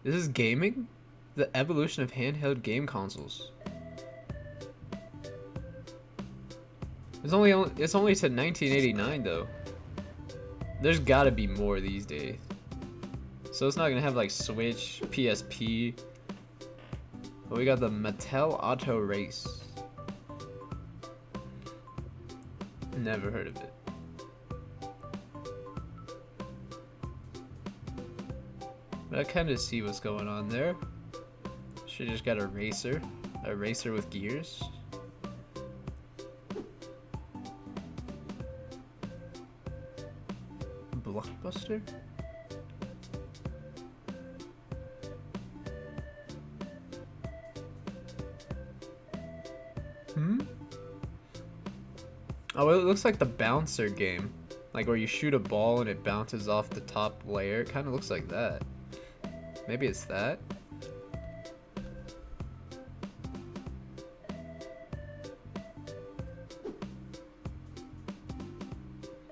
This is gaming? The evolution of handheld game consoles. It's only to 1989 though. There's gotta be more these days. So it's not gonna have like Switch, PSP. But we got the Mattel Auto Race. Never heard of it. But I kind of see what's going on there. Should just got a racer with gears. Blockbuster? Oh, it looks like the bouncer game. Like where you shoot a ball and it bounces off the top layer. It kind of looks like that. Maybe it's that.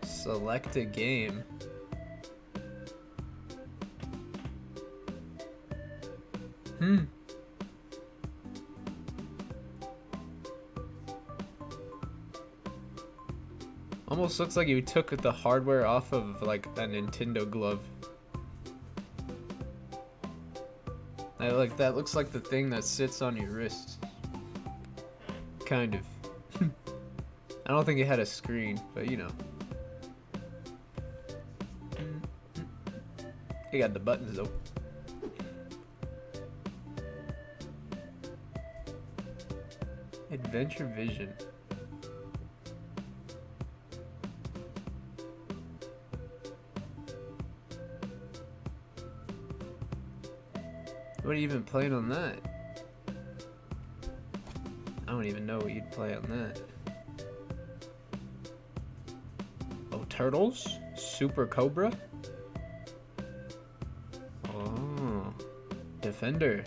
Select a game. Almost looks like you took the hardware off of like a Nintendo glove. That looks like the thing that sits on your wrist. Kind of. I don't think it had a screen, but you know. You got the buttons though. Adventure Vision. What are you even playing on that? I don't even know what you'd play on that. Oh, Turtles? Super Cobra? Oh, Defender.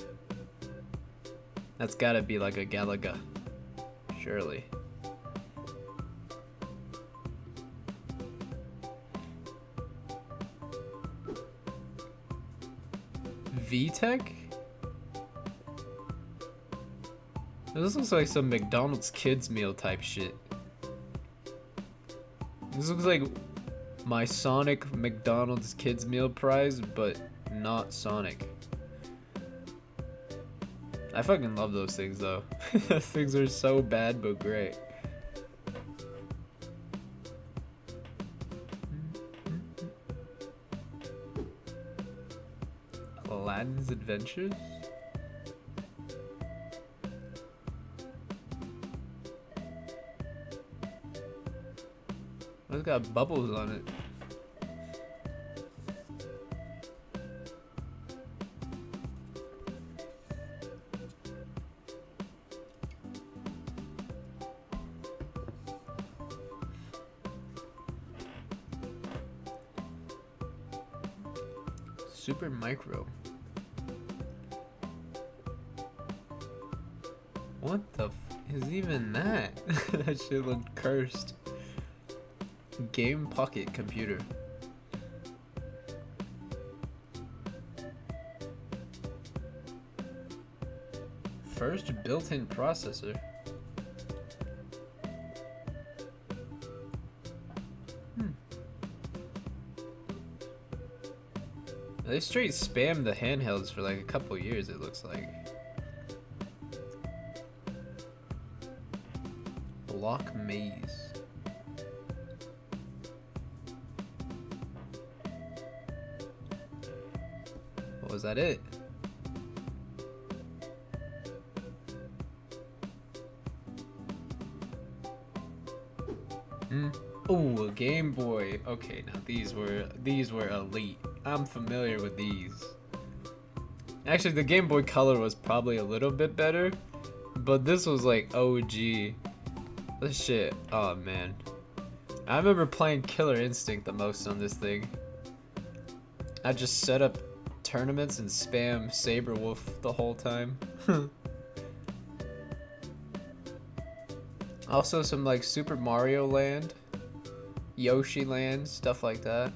That's gotta be like a Galaga. Surely. VTech? This looks like some McDonald's kids meal type shit. This looks like my Sonic McDonald's kids meal prize, but not Sonic. I fucking love those things though. Those things are so bad but great. Aladdin's Adventures? It's got bubbles on it. Super Micro. What the is even that? That shit looked cursed. Game Pocket Computer. First built-in processor. They straight spammed the handhelds for like a couple years, it looks like. Block Maze. Was that it? Oh, a Game Boy. Okay, now these were elite. I'm familiar with these. Actually, the Game Boy Color was probably a little bit better, but this was like OG. This shit. Oh man, I remember playing Killer Instinct the most on this thing. I just set up tournaments and spam Saberwolf the whole time. Also some like Super Mario Land, Yoshi Land, stuff like that.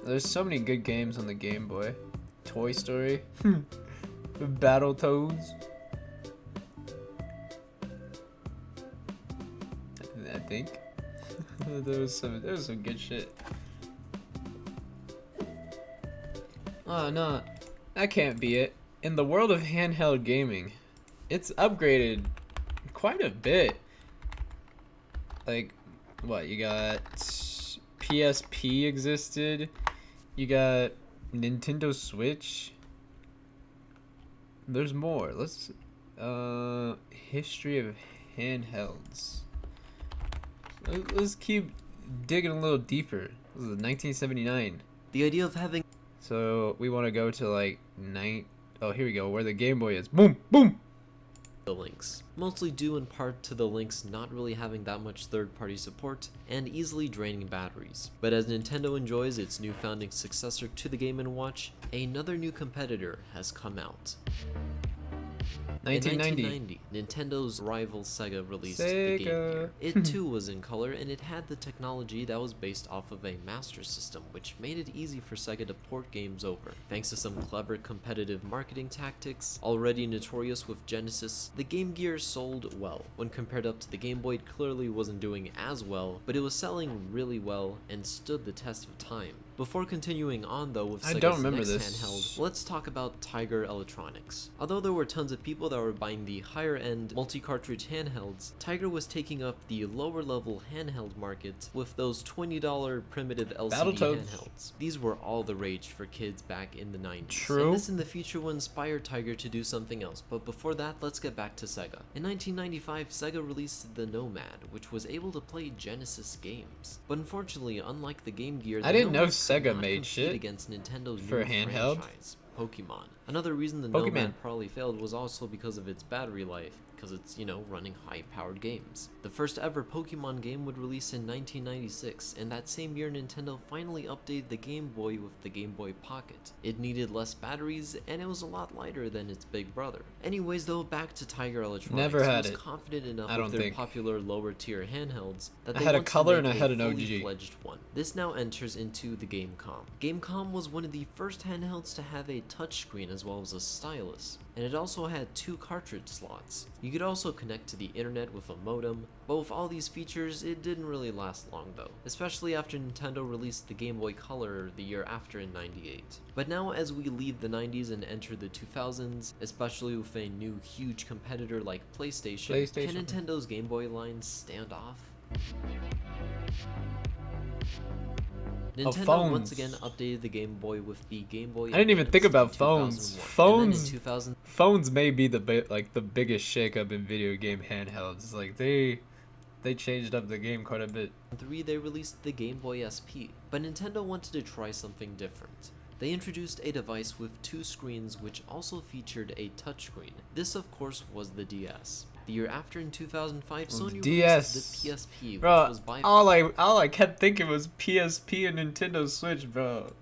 There's so many good games on the Game Boy. Toy Story. Battletoads. I think there was some good shit. Oh no, that can't be it. In the world of handheld gaming, it's upgraded quite a bit. Like, what, you got PSP existed, you got Nintendo Switch. There's more. Let's history of handhelds. Let's keep digging a little deeper. This is 1979. The idea of having So we want to go to like oh, here we go, where the Game Boy is. Boom, boom. the links, mostly due in part to the links not really having that much third-party support and easily draining batteries. But as Nintendo enjoys its new founding successor to the Game & Watch, another new competitor has come out. 1990. In 1990, Nintendo's rival Sega released the Game Gear. It too was in color, and it had the technology that was based off of a Master System, which made it easy for Sega to port games over. Thanks to some clever competitive marketing tactics, already notorious with Genesis, the Game Gear sold well. When compared up to the Game Boy, it clearly wasn't doing as well, but it was selling really well and stood the test of time. Before continuing on though with Sega's next handheld, let's talk about Tiger Electronics. Although there were tons of people that were buying the higher end multi-cartridge handhelds, Tiger was taking up the lower level handheld market with those $20 primitive LCD handhelds. These were all the rage for kids back in the 90s. True. And this in the future will inspire Tiger to do something else, but before that, let's get back to Sega. In 1995, Sega released the Nomad, which was able to play Genesis games. But unfortunately, unlike the Game Gear, I didn't know Sega made shit against Nintendo's for new handheld franchise, Pokemon. Another reason the Nomad probably failed was also because of its battery life, because it's, running high-powered games. The first ever Pokemon game would release in 1996, and that same year Nintendo finally updated the Game Boy with the Game Boy Pocket. It needed less batteries, and it was a lot lighter than its big brother. Anyways though, back to Tiger Electronics. Never had was it. Confident enough with their popular lower-tier handhelds that they I had a wanted color to and I make had a an OG. fully-fledged one. This now enters into the Gamecom. Gamecom was one of the first handhelds to have a touchscreen as well as a stylus, and it also had 2 cartridge slots. You could also connect to the internet with a modem, but with all these features, it didn't really last long though, especially after Nintendo released the Game Boy Color the year after in '98. But now as we leave the 90s and enter the 2000s, especially with a new huge competitor like PlayStation, can Nintendo's Game Boy line stand off? Nintendo once again updated the Game Boy with the Game Boy. I didn't even think about phones. Phones may be the biggest shakeup in video game handhelds. Like they changed up the game quite a bit. In 3, they released the Game Boy SP, but Nintendo wanted to try something different. They introduced a device with 2 screens which also featured a touchscreen. This of course was the DS. The year after, in 2005, Sony released the PSP, bro, which was by all I kept thinking was PSP and Nintendo Switch, bro.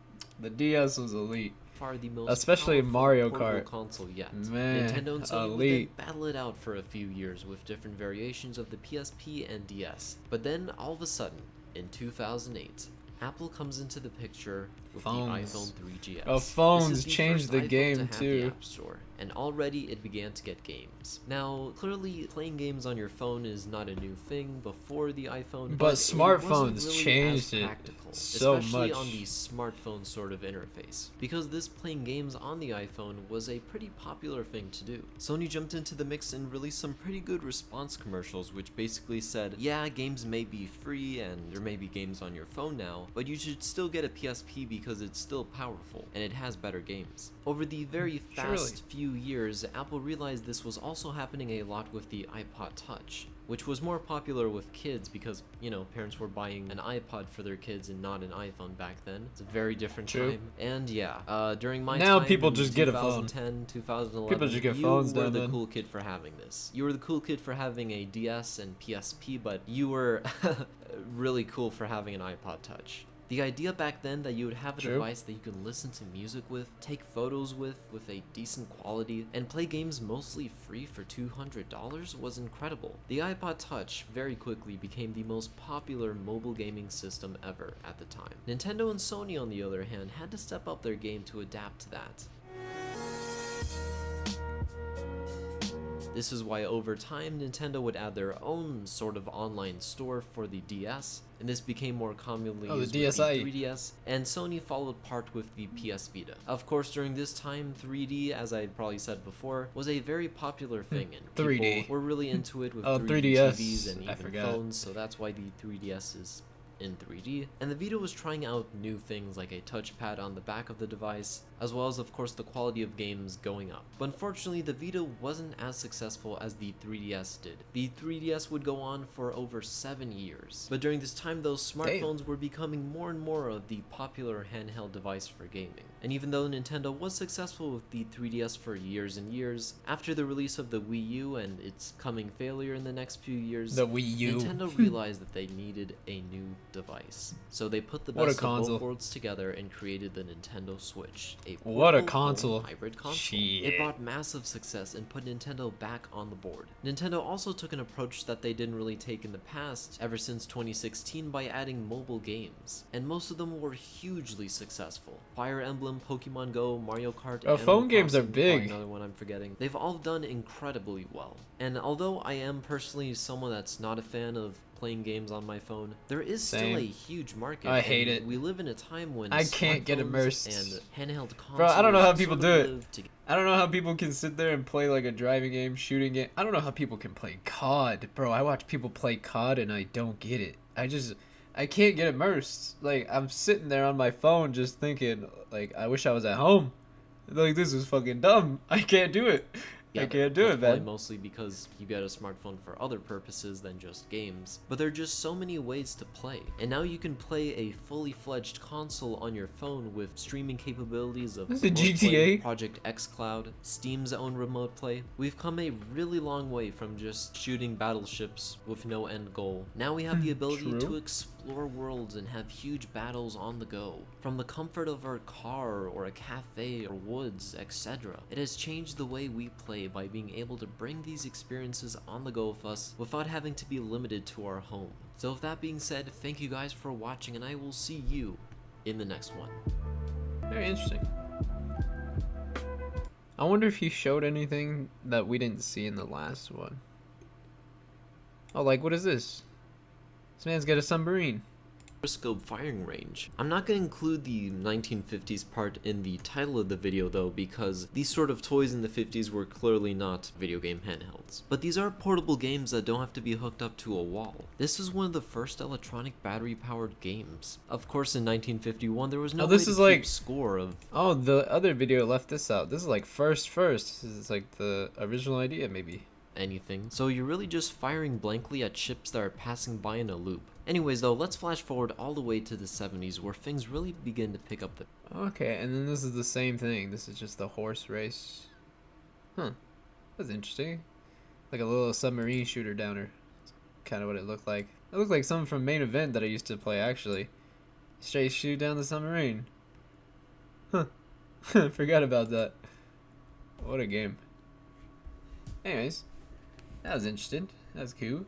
The DS was elite. Far the most especially Mario Kart console yet. Man, Nintendo and Sony elite. would then battle it out for a few years with different variations of the PSP and DS. But then all of a sudden, in 2008, Apple comes into the picture with phones. the iPhone 3GS. Oh, phones changed the game too. The App Store, and already it began to get games. Now, clearly, playing games on your phone is not a new thing before the iPhone, but smartphones really changed it so especially much. on the smartphone sort of interface, because this playing games on the iPhone was a pretty popular thing to do. Sony jumped into the mix and released some pretty good response commercials, which basically said, yeah, games may be free and there may be games on your phone now, but you should still get a PSP because it's still powerful and it has better games. Over the very fast few years, Apple realized this was also happening a lot with the iPod Touch, which was more popular with kids because, parents were buying an iPod for their kids and not an iPhone back then. It's a very different time. And yeah, during my now time people in just get a phone. 2010, 2011, people just get phones you were the then. cool kid for having this. You were the cool kid for having a DS and PSP, but you were really cool for having an iPod Touch. The idea back then that you would have a device that you can listen to music with, take photos with a decent quality, and play games mostly free for $200 was incredible. The iPod Touch very quickly became the most popular mobile gaming system ever at the time. Nintendo and Sony, on the other hand, had to step up their game to adapt to that. This is why over time Nintendo would add their own sort of online store for the DS, and this became more commonly used with the 3DS, and Sony followed part with the PS Vita. Of course, during this time, 3D, as I probably said before, was a very popular thing, and 3D. people were really into it with 3D 3DS. TVs and even phones, so that's why the 3DS is in 3D, and the Vita was trying out new things like a touchpad on the back of the device, as well as of course the quality of games going up. But unfortunately the Vita wasn't as successful as the 3DS did. The 3DS would go on for over 7 years, but during this time those smartphones were becoming more and more of the popular handheld device for gaming. And even though Nintendo was successful with the 3DS for years and years, after the release of the Wii U and its coming failure in the next few years, the Wii U. Nintendo realized that they needed a new device. So they put the best of both worlds together and created the Nintendo Switch, a portable hybrid console. Shit. It brought massive success and put Nintendo back on the board. Nintendo also took an approach that they didn't really take in the past, ever since 2016, by adding mobile games, and most of them were hugely successful. Fire Emblem, Pokemon Go, Mario Kart, phone games are big. Another one I'm forgetting. They've all done incredibly well. And although I am personally someone that's not a fan of playing games on my phone, there is still a huge market. I hate it. We live in a time when I can't get immersed. And handheld consoles. Bro, I don't know how people do it. I don't know how people can sit there and play like a driving game, shooting game. I don't know how people can play COD. Bro, I watch people play COD and I don't get it. I can't get immersed. Like, I'm sitting there on my phone just thinking, like, I wish I was at home. Like, this is fucking dumb. I can't do it. Yeah, I can't do it, man. Mostly because you get a smartphone for other purposes than just games. But there are just so many ways to play. And now you can play a fully fledged console on your phone with streaming capabilities of the GTA? Project xCloud, Steam's own remote play. We've come a really long way from just shooting battleships with no end goal. Now we have the ability to explore worlds and have huge battles on the go. From the comfort of our car or a cafe or woods, etc. It has changed the way we play by being able to bring these experiences on the go with us without having to be limited to our home. So with that being said, thank you guys for watching, and I will see you in the next one. Very interesting. I wonder if he showed anything that we didn't see in the last one. Oh, like, what is this? This man's got a submarine. Scope firing range. I'm not going to include the 1950s part in the title of the video though, because these sort of toys in the 50s were clearly not video game handhelds. But these are portable games that don't have to be hooked up to a wall. This is one of the first electronic battery powered games. Of course in 1951 there was no way to keep score of... Oh, the other video left this out. This is like first. This is like the original idea maybe. Anything. So you're really just firing blankly at ships that are passing by in a loop. Anyways though, let's flash forward all the way to the 70s where things really begin to pick up the... Okay, and then this is the same thing. This is just the horse race. Huh. That's interesting. Like a little submarine shooter downer. That's kind of what it looked like. It looked like something from Main Event that I used to play actually. Straight shoot down the submarine. Huh. Forgot about that. What a game. Anyways. That was interesting. That was cool.